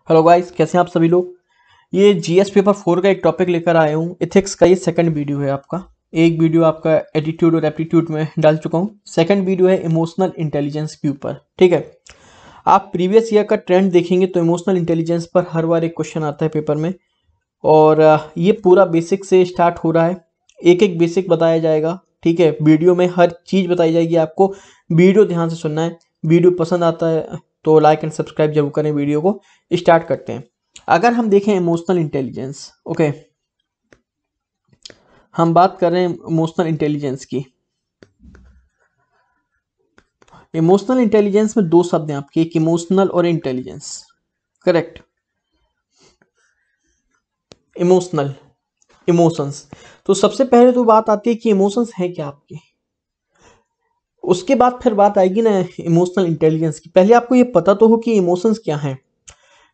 Hello guys, कैसे हैं आप सभी लोग। ये जीएस पेपर 4 का एक टॉपिक लेकर आया हूँ। एथिक्स का ये सेकंड वीडियो है आपका। एक वीडियो आपका एटीट्यूड और एप्टीट्यूड में डाल चुका हूँ। सेकंड वीडियो है इमोशनल इंटेलिजेंस के ऊपर। ठीक है, आप प्रीवियस ईयर का ट्रेंड देखेंगे तो इमोशनल इंटेलिजेंस पर हर बार एक क्वेश्चन आता है पेपर में। और ये पूरा बेसिक से स्टार्ट हो रहा है। एक एक बेसिक बताया जाएगा। ठीक है, वीडियो में हर चीज़ बताई जाएगी आपको। वीडियो ध्यान से सुनना है। वीडियो पसंद आता है तो लाइक एंड सब्सक्राइब जरूर करें। वीडियो को स्टार्ट करते हैं। अगर हम देखें इमोशनल इंटेलिजेंस, ओके, हम बात कर रहे हैं इमोशनल इंटेलिजेंस की। इमोशनल इंटेलिजेंस में दो शब्द हैं आपके, एक इमोशनल और इंटेलिजेंस। Correct, emotional, emotions. तो सबसे पहले तो बात आती है कि इमोशंस है क्या आपके। उसके बाद फिर बात आएगी ना इमोशनल इंटेलिजेंस की। पहले आपको ये पता तो हो कि इमोशंस क्या हैं।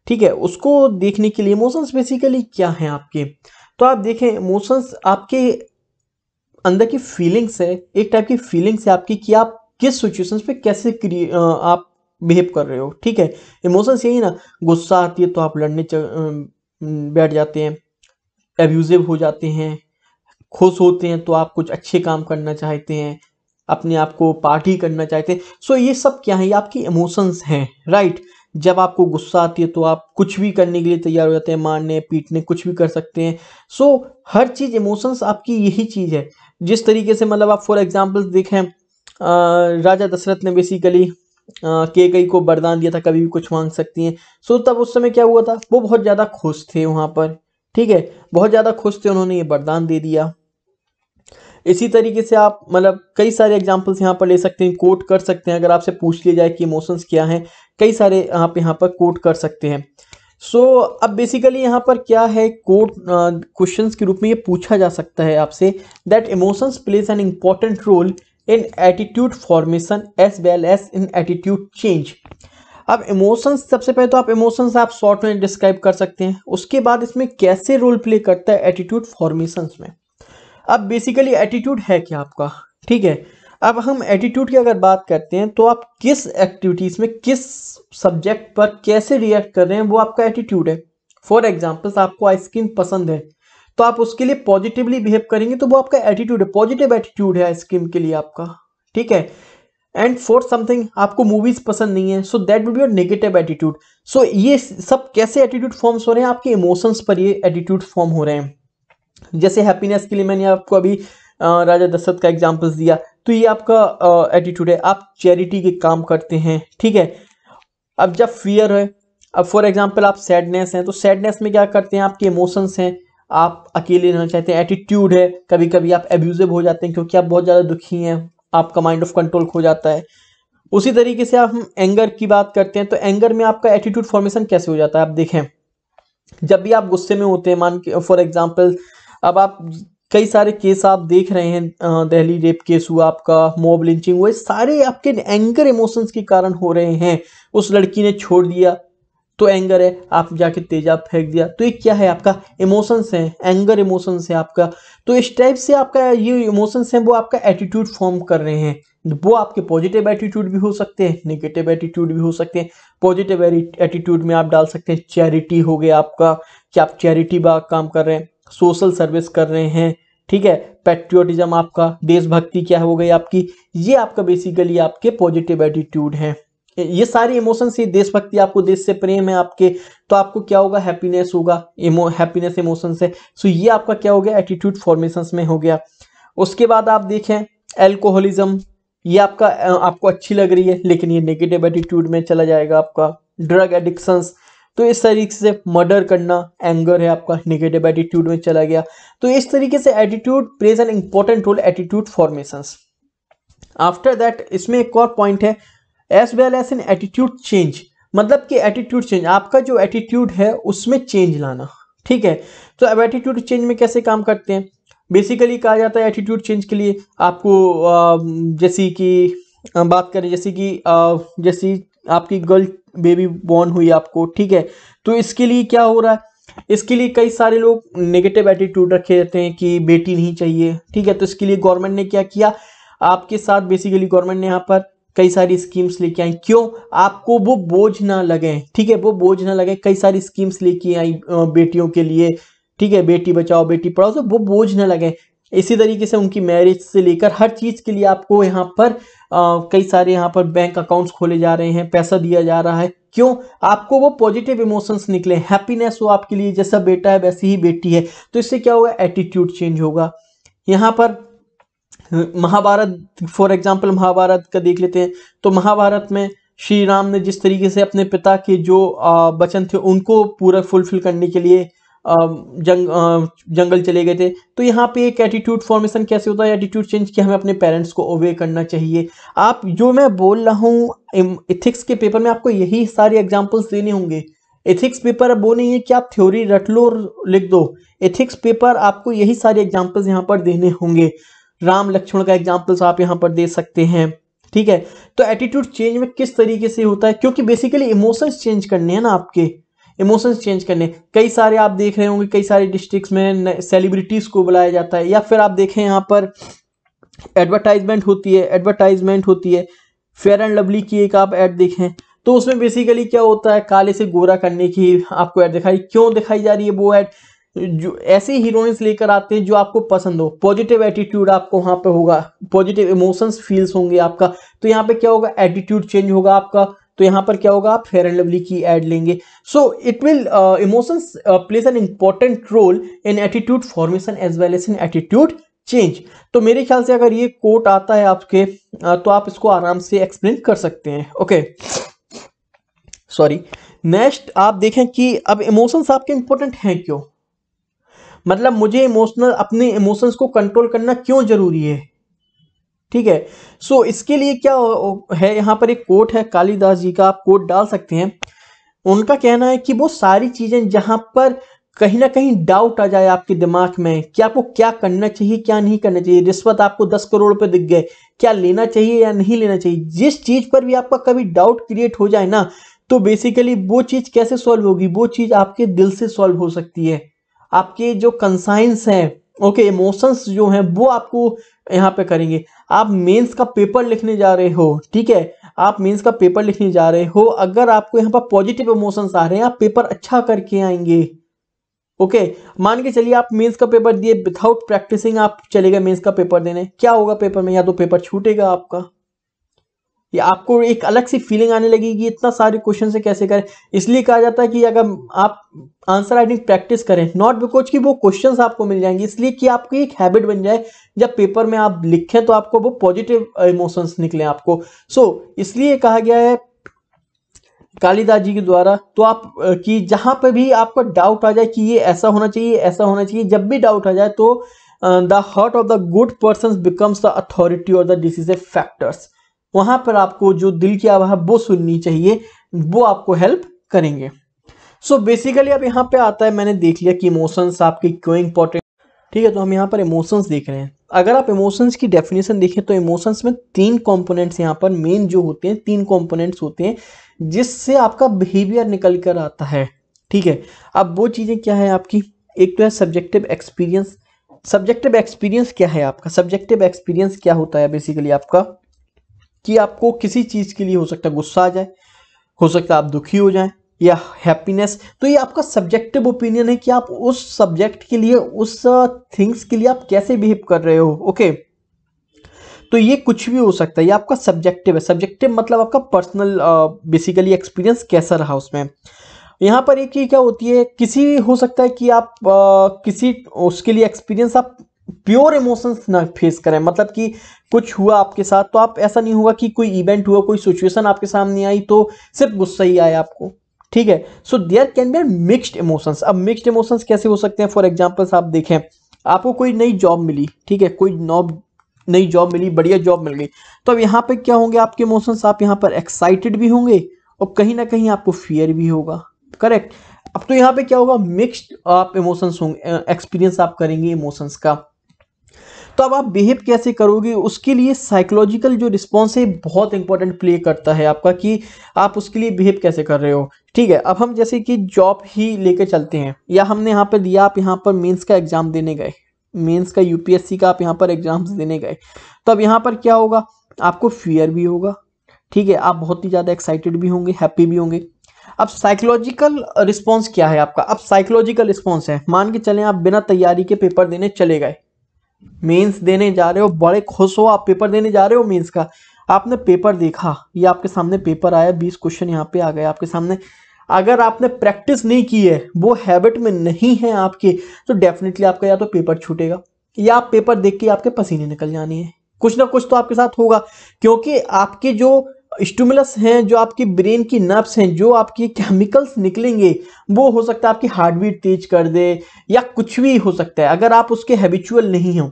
ठीक है, उसको देखने के लिए इमोशंस बेसिकली क्या हैं आपके। तो आप देखें, इमोशंस आपके अंदर की फीलिंग्स है, एक टाइप की फीलिंग्स है आपकी कि आप किस सिचुएशंस पे कैसे आप बिहेव कर रहे हो। ठीक है, इमोशंस यही ना, गुस्सा आती है तो आप लड़ने बैठ जाते हैं, एब्यूजिव हो जाते हैं। खुश होते हैं तो आप कुछ अच्छे काम करना चाहते हैं, अपने आप को पार्टी करना चाहते हैं। सो ये सब क्या है, ये आपकी इमोशंस हैं। राइट, जब आपको गुस्सा आती है तो आप कुछ भी करने के लिए तैयार हो जाते हैं, मारने पीटने कुछ भी कर सकते हैं। सो हर चीज़ इमोशंस आपकी यही चीज़ है। जिस तरीके से मतलब आप फॉर एग्जांपल देखें, राजा दशरथ ने बेसिकली कैकई को वरदान दिया था कभी भी कुछ मांग सकती हैं। सो तब उस समय क्या हुआ था, वो बहुत ज़्यादा खुश थे वहाँ पर। ठीक है, बहुत ज़्यादा खुश थे, उन्होंने ये वरदान दे दिया। इसी तरीके से आप मतलब कई सारे एग्जांपल्स यहाँ पर ले सकते हैं, कोट कर सकते हैं। अगर आपसे पूछ लिया जाए कि इमोशंस क्या हैं, कई सारे आप यहाँ पर कोट कर सकते हैं। सो अब बेसिकली यहाँ पर क्या है, कोट क्वेश्चंस के रूप में ये पूछा जा सकता है आपसे that emotions plays an important role in attitude formation as well as in attitude change. अब इमोशंस, सबसे पहले तो आप इमोशंस आप शॉर्ट में डिस्क्राइब कर सकते हैं। उसके बाद इसमें कैसे रोल प्ले करता है एटीट्यूड फॉर्मेशंस में। अब बेसिकली एटीट्यूड है क्या आपका। ठीक है, अब हम एटीट्यूड की अगर बात करते हैं तो आप किस एक्टिविटीज में किस सब्जेक्ट पर कैसे रिएक्ट कर रहे हैं, वो आपका एटीट्यूड है। फॉर एग्जाम्पल्स, आपको आइसक्रीम पसंद है तो आप उसके लिए पॉजिटिवली बिहेव करेंगे तो वो आपका एटीट्यूड है, पॉजिटिव एटीट्यूड है आइसक्रीम के लिए आपका। ठीक है, एंड फॉर समथिंग, आपको मूवीज पसंद नहीं है, so that will be your negative attitude. So ये सब कैसे एटीट्यूड फॉर्म्स हो रहे हैं, आपके इमोशंस पर ये एटीट्यूड फॉर्म हो रहे हैं। जैसे हैप्पीनेस के लिए मैंने आपको अभी राजा दशरथ का एग्जांपल्स दिया, तो ये आपका एटीट्यूड है। आप चैरिटी के काम करते हैं। ठीक है, अब जब फियर है, अब फॉर एग्जांपल आप सैडनेस हैं तो सैडनेस में क्या करते हैं, आपके इमोशंस हैं, आप अकेले रहना चाहते हैं। एटीट्यूड है, कभी कभी आप एब्यूजिव हो जाते हैं क्योंकि आप बहुत ज़्यादा दुखी हैं, आपका माइंड ऑफ कंट्रोल खो जाता है। उसी तरीके से आप हम एंगर की बात करते हैं तो एंगर में आपका एटीट्यूड फॉर्मेशन कैसे हो जाता है। आप देखें, जब भी आप गुस्से में होते हैं, मान के फॉर एग्जांपल, अब आप कई सारे केस आप देख रहे हैं, दिल्ली रेप केस हुआ आपका, मॉब लिंचिंग हुए, सारे आपके एंगर इमोशंस के कारण हो रहे हैं। उस लड़की ने छोड़ दिया तो एंगर है, आप जाके तेजाब फेंक दिया तो ये क्या है, आपका इमोशंस है, एंगर इमोशंस है आपका। तो इस टाइप से आपका ये इमोशंस हैं वो आपका एटीट्यूड फॉर्म कर रहे हैं। वो आपके पॉजिटिव एटीट्यूड भी हो सकते हैं, नेगेटिव एटीट्यूड भी हो सकते हैं। पॉजिटिव एटीट्यूड में आप डाल सकते हैं चैरिटी हो गया आपका, कि आप चैरिटी का काम कर रहे हैं, सोशल सर्विस कर रहे हैं। ठीक है, पैट्रियोटिज्म, आपका देशभक्ति क्या हो गई आपकी, ये आपका बेसिकली आपके पॉजिटिव एटीट्यूड है। ये सारी इमोशंस, ये देशभक्ति, आपको देश से प्रेम है आपके, तो आपको क्या होगा, हैप्पीनेस होगा। हैप्पीनेस इमोशंस है, सो ये आपका क्या हो गया, एटीट्यूड फॉर्मेशंस में हो गया। उसके बाद आप देखें एल्कोहलिज्म, ये आपका आपको अच्छी लग रही है लेकिन ये नेगेटिव एटीट्यूड में चला जाएगा आपका। ड्रग एडिक्शंस, तो इस तरीके से मर्डर करना, एंगर है आपका, नेगेटिव एटीट्यूड में चला गया। तो इस तरीके से attitude plays an important role attitude formations. After that इसमें एक और पॉइंट है, as well as in attitude change, मतलब कि एटीट्यूड चेंज, आपका जो एटीट्यूड है उसमें चेंज लाना। ठीक है, तो अब एटीट्यूड चेंज में कैसे काम करते हैं, बेसिकली कहा जाता है एटीट्यूड चेंज के लिए आपको जैसी कि बात करें, जैसे कि जैसी आपकी गर्ल बेबी बॉर्न हुई आपको। ठीक है, तो इसके लिए क्या हो रहा है, इसके लिए कई सारे लोग नेगेटिव एटीट्यूड रखे रहते हैं कि बेटी नहीं चाहिए। ठीक है, तो इसके लिए गवर्नमेंट ने क्या किया, आपके साथ बेसिकली गवर्नमेंट ने यहाँ पर कई सारी स्कीम्स लेके आई, क्यों? आपको वो बोझ ना लगे, ठीक है, वो बोझ ना लगे, कई सारी स्कीम्स लेके आई बेटियों के लिए, ठीक है, बेटी बचाओ बेटी पढ़ाओ, तो वो बोझ ना लगे। इसी तरीके से उनकी मैरिज से लेकर हर चीज के लिए आपको यहाँ पर कई सारे यहाँ पर बैंक अकाउंट्स खोले जा रहे हैं, पैसा दिया जा रहा है, क्यों? आपको वो पॉजिटिव इमोशंस निकले, हैप्पीनेस हो आपके लिए, जैसा बेटा है वैसी ही बेटी है, तो इससे क्या होगा? एटीट्यूड चेंज होगा। यहाँ पर महाभारत, फॉर एग्जाम्पल महाभारत का देख लेते हैं, तो महाभारत में श्री राम ने जिस तरीके से अपने पिता के जो वचन थे उनको पूरा फुलफिल करने के लिए जंगल चले गए थे, तो यहाँ पे एक एटीट्यूड फॉर्मेशन कैसे होता है? एटीट्यूड चेंज कि हमें अपने पेरेंट्स को ओबे करना चाहिए। आप जो मैं बोल रहा हूँ एथिक्स के पेपर में आपको यही सारे एग्जांपल्स देने होंगे। एथिक्स पेपर अब वो नहीं है कि आप थ्योरी रट लो और लिख दो, एथिक्स पेपर आपको यही सारे एग्जाम्पल्स यहाँ पर देने होंगे। राम लक्ष्मण का एग्जाम्पल्स आप यहाँ पर दे सकते हैं, ठीक है। तो एटीट्यूड चेंज में किस तरीके से होता है? क्योंकि बेसिकली इमोशंस चेंज करने हैं ना, आपके इमोशंस चेंज करने। कई सारे आप देख रहे होंगे, कई सारे डिस्ट्रिक्ट्स में सेलिब्रिटीज को बुलाया जाता है, या फिर आप देखें यहाँ पर एडवर्टाइजमेंट होती है, फेयर एंड लवली की एक आप ऐड देखें, तो उसमें बेसिकली क्या होता है? काले से गोरा करने की आपको ऐड दिखाई, क्यों दिखाई जा रही है वो ऐड? जो ऐसे हीरोइंस लेकर आते हैं जो आपको पसंद हो, पॉजिटिव एटीट्यूड आपको वहां पे होगा, पॉजिटिव इमोशंस फील्स होंगे आपका, तो यहाँ पे क्या होगा? एटीट्यूड चेंज होगा आपका। तो यहाँ पर क्या होगा? आप फेयर एंड लवली की ऐड लेंगे। So it will emotions place an important role in attitude formation as well as in attitude change. तो मेरे ख्याल से अगर ये कोट आता है आपके तो आप इसको आराम से एक्सप्लेन कर सकते हैं। Okay, sorry. नेक्स्ट आप देखें कि अब इमोशंस आपके इंपॉर्टेंट हैं क्यों? मतलब मुझे अपने इमोशंस को कंट्रोल करना क्यों जरूरी है, ठीक है। सो इसके लिए क्या है, यहाँ पर एक कोट है कालिदास जी का, आप कोट डाल सकते हैं। उनका कहना है कि वो सारी चीजें जहां पर कहीं ना कहीं डाउट आ जाए आपके दिमाग में कि आपको क्या करना चाहिए क्या नहीं करना चाहिए, रिश्वत आपको 10 करोड़ रुपए दिख गए, क्या लेना चाहिए या नहीं लेना चाहिए, जिस चीज पर भी आपका कभी डाउट क्रिएट हो जाए ना, तो बेसिकली वो चीज कैसे सॉल्व होगी? वो चीज आपके दिल से सॉल्व हो सकती है। आपके जो कंसाइंस हैं, ओके, इमोशंस जो हैं वो आपको यहाँ पे करेंगे। आप मेंस का पेपर लिखने जा रहे हो, ठीक है, आप मेंस का पेपर लिखने जा रहे हो, अगर आपको यहाँ पर पॉजिटिव इमोशंस आ रहे हैं, आप पेपर अच्छा करके आएंगे। ओके, मान के चलिए आप मेंस का पेपर दिए विदाउट प्रैक्टिसिंग, आप चले गए मेंस का पेपर देने, क्या होगा पेपर में? या तो पेपर छूटेगा आपका, या आपको एक अलग सी फीलिंग आने लगेगी इतना सारे क्वेश्चन से कैसे करें। इसलिए कहा जाता है कि अगर आप आंसर राइटिंग प्रैक्टिस करें, नॉट बिकॉज कि वो क्वेश्चंस आपको मिल जाएंगे, इसलिए कि आपकी एक हैबिट बन जाए, जब पेपर में आप लिखें तो आपको वो पॉजिटिव इमोशंस निकले आपको। सो इसलिए कहा गया है कालिदास जी के द्वारा, तो आप कि जहां पर भी आपको डाउट आ जाए कि ये ऐसा होना चाहिए ऐसा होना चाहिए, जब भी डाउट आ जाए तो the heart of the good person becomes the authority और द डिसीजन फैक्टर्स। वहां पर आपको जो दिल की आवाज वो सुननी चाहिए, वो आपको हेल्प करेंगे। सो बेसिकली अब यहाँ पे आता है, मैंने देख लिया कि इमोशंस आपके क्यों इंपॉर्टेंट, ठीक है। तो हम यहाँ पर इमोशंस देख रहे हैं। अगर आप इमोशंस की डेफिनेशन देखें तो इमोशंस में 3 कंपोनेंट्स यहाँ पर मेन जो होते हैं, 3 कंपोनेंट्स होते हैं जिससे आपका बिहेवियर निकल कर आता है, ठीक है। अब वो चीज़ें क्या है आपकी? एक तो है सब्जेक्टिव एक्सपीरियंस। सब्जेक्टिव एक्सपीरियंस क्या है आपका? सब्जेक्टिव एक्सपीरियंस क्या होता है बेसिकली आपका, कि आपको किसी चीज़ के लिए हो सकता है गुस्सा आ जाए, हो सकता है आप दुखी हो जाएं, या हैप्पीनेस, तो ये आपका सब्जेक्टिव ओपिनियन है कि आप उस सब्जेक्ट के लिए, उस थिंग्स के लिए आप कैसे बिहेव कर रहे हो। ओके, तो ये कुछ भी हो सकता है, ये आपका सब्जेक्टिव है। सब्जेक्टिव मतलब आपका पर्सनल बेसिकली एक्सपीरियंस कैसा रहा उसमें। यहाँ पर एक ही क्या होती है, किसी हो सकता है कि आप किसी उसके लिए एक्सपीरियंस आप प्योर इमोशंस ना फेस करें, मतलब कि कुछ हुआ आपके साथ तो आप, ऐसा नहीं होगा कि कोई इवेंट हुआ, कोई सिचुएशन आपके सामने आई तो सिर्फ गुस्सा ही आया आपको, ठीक है। So there can be mixed emotions. अब मिक्स्ड इमोशंस कैसे हो सकते हैं? फॉर एग्जांपल्स आप देखें, आपको कोई नई जॉब मिली, ठीक है, कोई नई जॉब मिली, बढ़िया जॉब मिल गई, तो अब यहाँ पे क्या होंगे आपके इमोशंस? आप यहाँ पर एक्साइटेड भी होंगे और कहीं ना कहीं आपको फियर भी होगा, करेक्ट। अब तो यहाँ पे क्या होगा? मिक्स्ड आप इमोशंस होंगे, एक्सपीरियंस आप करेंगे इमोशंस का। तो अब आप बिहेव कैसे करोगे, उसके लिए साइकोलॉजिकल जो रिस्पॉन्स है बहुत इंपॉर्टेंट प्ले करता है आपका, कि आप उसके लिए बिहेव कैसे कर रहे हो, ठीक है। अब हम जैसे कि जॉब ही लेके चलते हैं, या हमने यहाँ पर दिया, आप यहाँ पर मेंस का एग्जाम देने गए, मेंस का यूपीएससी का आप यहाँ पर एग्जाम्स देने गए, तो अब यहाँ पर क्या होगा? आपको फियर भी होगा, ठीक है, आप बहुत ही ज़्यादा एक्साइटेड भी होंगे, हैप्पी भी होंगे। अब साइकोलॉजिकल रिस्पॉन्स क्या है आपका? अब साइकोलॉजिकल रिस्पॉन्स है, मान के चलें आप बिना तैयारी के पेपर देने चले गए, मेंस देने जा रहे हो, बड़े खुश हो, आप पेपर देने जा रहे हो मेंस का, आपने पेपर देखा, ये आपके सामने पेपर आया, 20 क्वेश्चन यहाँ पे आ गए आपके सामने। अगर आपने प्रैक्टिस नहीं की है, वो हैबिट में नहीं है आपके, तो डेफिनेटली आपका या तो पेपर छूटेगा या आप पेपर देख के आपके पसीने निकल जाने हैं, कुछ ना कुछ तो आपके साथ होगा। क्योंकि आपके जो स्टिमुलस हैं, जो आपकी ब्रेन की नर्व्स हैं, जो आपकी केमिकल्स निकलेंगे, वो हो सकता है आपकी हार्ट बीट तेज कर दे या कुछ भी हो सकता है, अगर आप उसके हैबिचुअल नहीं हो।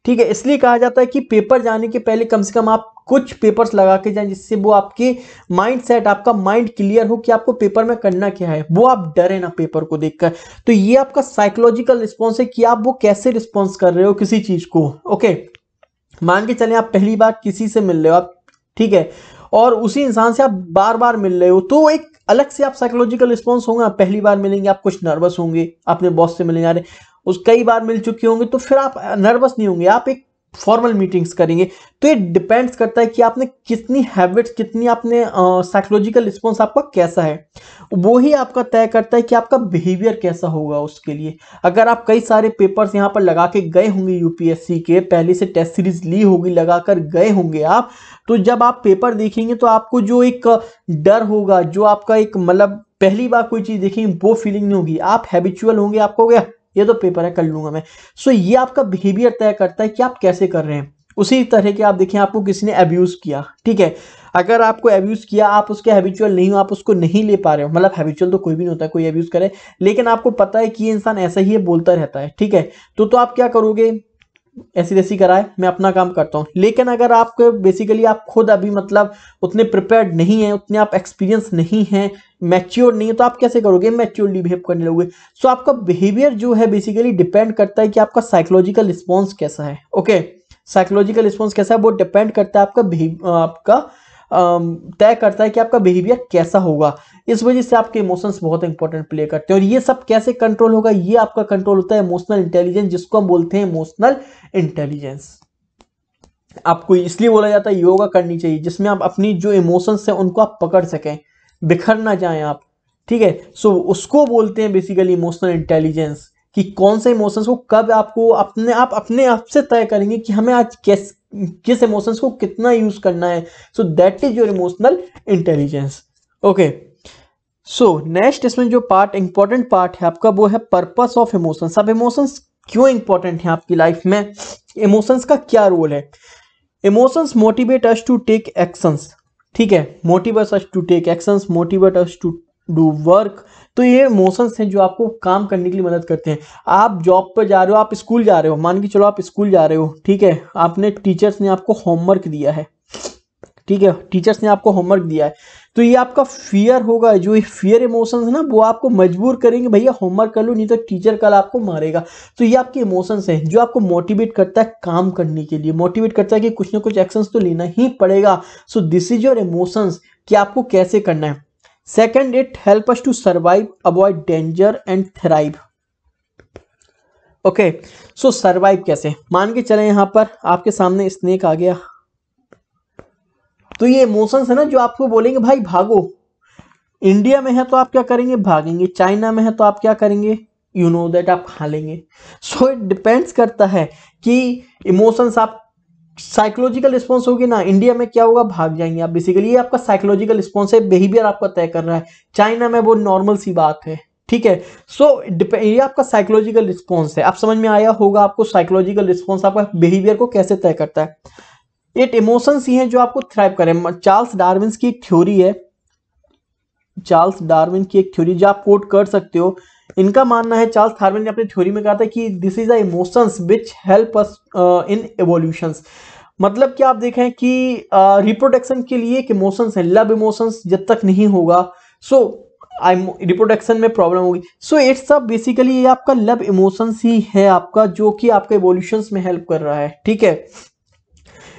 ठीक है, इसलिए कहा जाता है कि पेपर जाने के पहले कम से कम आप कुछ पेपर्स लगा के जाएं, जिससे वो आपके माइंड सेट, आपका माइंड क्लियर हो कि आपको पेपर में करना क्या है, वो आप डरे ना पेपर को देखकर। तो ये आपका साइकोलॉजिकल रिस्पॉन्स है कि आप वो कैसे रिस्पॉन्स कर रहे हो किसी चीज को। ओके, मान के चले आप पहली बार किसी से मिल रहे हो आप, ठीक है, और उसी इंसान से आप बार बार मिल रहे हो, तो एक अलग से आप साइकोलॉजिकल रिस्पॉन्स होगा। आप पहली बार मिलेंगे, आप कुछ नर्वस होंगे, अपने बॉस से मिलने जा रहे, उस कई बार मिल चुके होंगे, तो फिर आप नर्वस नहीं होंगे, आप एक फॉर्मल मीटिंग्स करेंगे। तो ये डिपेंड्स करता है कि आपने कितनी हैबिट्स, कितनी आपने साइकोलॉजिकल रिस्पॉन्स आपका कैसा है, वो ही आपका तय करता है कि आपका बिहेवियर कैसा होगा उसके लिए। अगर आप कई सारे पेपर्स यहाँ पर लगा के गए होंगे, यूपीएससी के पहले से टेस्ट सीरीज ली होगी, लगाकर गए होंगे आप, तो जब आप पेपर देखेंगे तो आपको जो एक डर होगा, जो आपका एक मतलब पहली बार कोई चीज देखेंगे, वो फीलिंग नहीं होगी, आप हैबिचुअल होंगे, आपको हो गया ये तो पेपर है, कर लूंगा मैं। सो ये आपका बिहेवियर तय करता है कि आप कैसे कर रहे हैं। उसी तरह के आप देखें, आपको किसी ने अब्यूज किया, ठीक है, अगर आपको अब्यूज किया, आप उसके हैबिचुअल नहीं हो, आप उसको नहीं ले पा रहे हो, मतलब हैबिचुअल तो कोई भी नहीं होता कोई अब्यूज करे, लेकिन आपको पता है कि ये इंसान ऐसा ही है, बोलता रहता है, ठीक है, तो आप क्या करोगे, ऐसी तैसी कराए, मैं अपना काम करता हूँ। लेकिन अगर आपको बेसिकली आप खुद अभी मतलब उतने प्रिपेयर्ड नहीं है, उतने आप एक्सपीरियंस नहीं है, मैच्योर नहीं है, तो आप कैसे करोगे, मैच्योरली बिहेव करने लगोगे। सो आपका बिहेवियर जो है बेसिकली डिपेंड करता है कि आपका साइकोलॉजिकल रिस्पॉन्स कैसा है। ओके, साइकोलॉजिकल रिस्पॉन्स कैसा है वो डिपेंड करता है आपका तय करता है कि आपका बिहेवियर कैसा होगा। इस वजह से आपके इमोशंस बहुत इंपॉर्टेंट प्ले करते हैं। और ये सब कैसे कंट्रोल होगा, ये आपका कंट्रोल होता है इमोशनल इंटेलिजेंस, जिसको हम बोलते हैं इमोशनल इंटेलिजेंस। आपको इसलिए बोला जाता है योगा करनी चाहिए, जिसमें आप अपनी जो इमोशंस है उनको आप पकड़ सकें, बिखर ना जाएं आप, ठीक है। सो उसको बोलते हैं बेसिकली इमोशनल इंटेलिजेंस, कि कौन से इमोशंस को कब आपको अपने आप से तय करेंगे कि हमें आज किस इमोशंस को कितना यूज करना है। So that is your emotional intelligence. Okay, so next इसमें जो पार्ट इंपॉर्टेंट पार्ट है आपका, वो है पर्पस ऑफ इमोशंस। अब इमोशंस क्यों इंपॉर्टेंट है आपकी लाइफ में, इमोशंस का क्या रोल है। Emotions motivate us to take actions, ठीक है, motivate us to take actions, motivate us to do work. तो ये इमोशंस हैं जो आपको काम करने के लिए मदद करते हैं। आप जॉब पर जा रहे हो, आप स्कूल जा रहे हो, मान के चलो आप स्कूल जा रहे हो, ठीक है, आपने टीचर्स ने आपको होमवर्क दिया है, ठीक है, टीचर्स ने आपको होमवर्क दिया है, तो ये आपका फियर होगा, जो ये फियर इमोशंस है ना, वो आपको मजबूर करेंगे भैया होमवर्क कर लो, नहीं तो टीचर कल आपको मारेगा। तो ये आपके इमोशंस हैं जो आपको मोटिवेट करता है काम करने के लिए, मोटिवेट करता है कि कुछ ना कुछ एक्शंस तो लेना ही पड़ेगा। So this is your emotions कि आपको कैसे करना है। Second, it help us to survive, avoid danger and thrive. Okay, so survive कैसे, मान के चले यहां पर आपके सामने स्नेक आ गया, तो ये इमोशंस है ना जो आपको बोलेंगे भाई भागो। इंडिया में है तो आप क्या करेंगे, भागेंगे, चाइना में है तो आप क्या करेंगे, यू नो दैट आप खा लेंगे। सो इट डिपेंड्स करता है कि इमोशंस आप साइकोलॉजिकल रिस्पॉन्स होगी ना, इंडिया में क्या होगा, भाग जाएंगे आप, बेसिकली ये आपका साइकोलॉजिकल रिस्पॉन्स है, बिहेवियर आपका तय कर रहा है। चाइना में वो नॉर्मल सी बात है, ठीक है। सो ये आपका साइकोलॉजिकल रिस्पॉन्स है। आप समझ में आया होगा आपको साइकोलॉजिकल रिस्पॉन्स आपका बिहेवियर को कैसे तय करता है। इट इमोशंस ही हैं जो आपको थ्राइव करें। चार्ल्स डार्विन की एक थ्योरी है, चार्ल्स डार्विन की एक थ्योरी जो आप कोट कर सकते हो। इनका मानना है, चार्ल्स डार्विन ने अपनी थ्योरी में कहा था कि this is the emotions which help us in evolutions. मतलब कि आप देखें कि रिप्रोडक्शन के लिए एक इमोशंस है, लव इमोशंस जब तक नहीं होगा सो रिप्रोडक्शन में प्रॉब्लम होगी। सो इट्स अ बेसिकली ये आपका लव इमोशंस ही है आपका, जो कि आपके इवोल्यूशंस में हेल्प कर रहा है, ठीक है।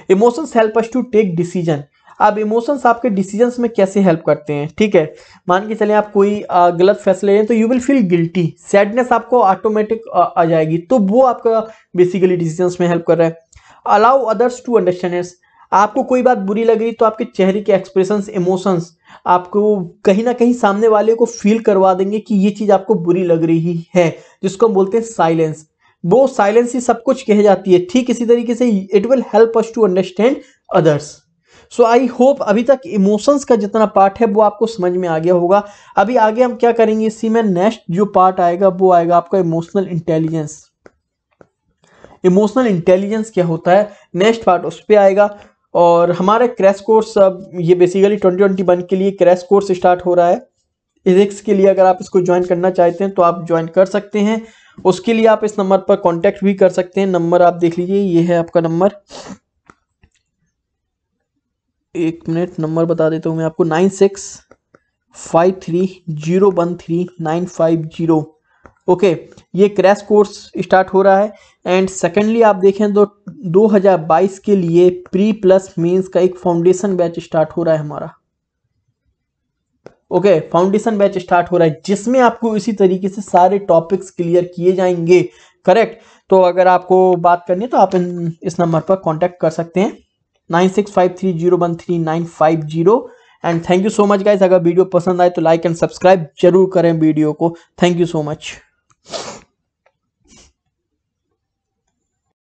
Emotions help us to take decision. अब इमोशंस आपके डिसीजंस में कैसे हेल्प करते हैं, ठीक है। मान के चले आप कोई गलत फैसले लें तो you will feel guilty, sadness आपको ऑटोमेटिक आ जाएगी, तो वो आपका बेसिकली डिसीजंस में हेल्प कर रहा है। Allow others to understand its. आपको कोई बात बुरी लग रही तो आपके चेहरे के एक्सप्रेशंस, इमोशंस आपको कहीं ना कहीं सामने वाले को फील करवा देंगे कि ये चीज आपको बुरी लग रही है, जिसको हम बोलते हैं साइलेंस। वो साइलेंस ही सब कुछ कह जाती है। ठीक इसी तरीके से it will help us to understand others. So I hope अभी तक इमोशंस का जितना पार्ट है वो आपको समझ में आ गया होगा। अभी आगे हम क्या करेंगे, इसी में नेक्स्ट जो पार्ट आएगा वो आएगा आपका इमोशनल इंटेलिजेंस। इमोशनल इंटेलिजेंस क्या होता है, नेक्स्ट पार्ट उस पर आएगा। और हमारे क्रैश कोर्स, अब ये बेसिकली 2021 के लिए क्रैश कोर्स स्टार्ट हो रहा है फिजिक्स के लिए। अगर आप इसको ज्वाइन करना चाहते हैं तो आप ज्वाइन कर सकते हैं। उसके लिए आप इस नंबर पर कांटेक्ट भी कर सकते हैं। नंबर आप देख लीजिए, ये है आपका नंबर। एक मिनट, नंबर बता देता हूँ मैं आपको, 9653013950। ओके, ये क्रैश कोर्स स्टार्ट हो रहा है। एंड सेकेंडली आप देखें तो 2022 के लिए प्री प्लस मेंस का एक फाउंडेशन बैच स्टार्ट हो रहा है हमारा। ओके, फाउंडेशन बैच स्टार्ट हो रहा है जिसमें आपको इसी तरीके से सारे टॉपिक्स क्लियर किए जाएंगे। करेक्ट। तो अगर आपको बात करनी है तो आप इस नंबर पर कांटेक्ट कर सकते हैं, 9653013950। And thank you so much guys. अगर वीडियो पसंद आए तो लाइक एंड सब्सक्राइब जरूर करें वीडियो को। Thank you so much.